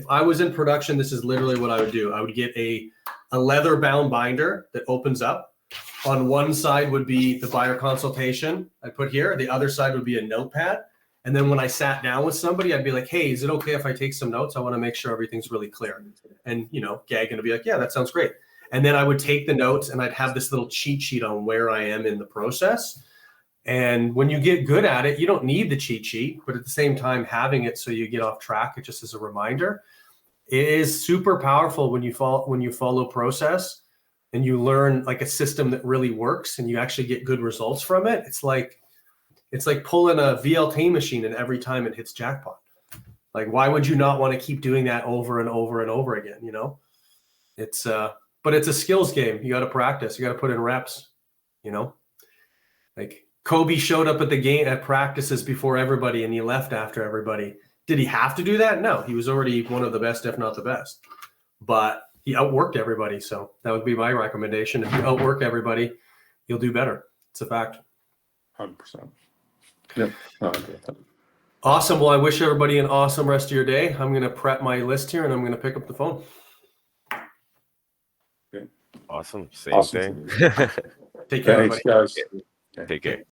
If I was in production, this is literally what I would do. I would get a leather bound binder that opens up. On one side would be the buyer consultation I put here. The other side would be a notepad. And then when I sat down with somebody, I'd be like, hey, is it okay if I take some notes? I want to make sure everything's really clear. And, Gag going to be like, yeah, that sounds great. And then I would take the notes and I'd have this little cheat sheet on where I am in the process. And when you get good at it, you don't need the cheat sheet, but at the same time, having it so you get off track, it just as a reminder, it is super powerful when you follow process and you learn like a system that really works and you actually get good results from it. It's like pulling a VLT machine and every time it hits jackpot. Like, why would you not want to keep doing that over and over and over again? It's but it's a skills game. You got to practice. You got to put in reps. Like Kobe showed up at the game at practices before everybody, and he left after everybody. Did he have to do that? No, he was already one of the best, if not the best. But he outworked everybody. So that would be my recommendation. If you outwork everybody, you'll do better. It's a fact. 100%. Yep. Awesome. Well, I wish everybody an awesome rest of your day. I'm going to prep my list here and I'm going to pick up the phone. Awesome. Same thing. Take care, Thanks, everybody. guys. Take care.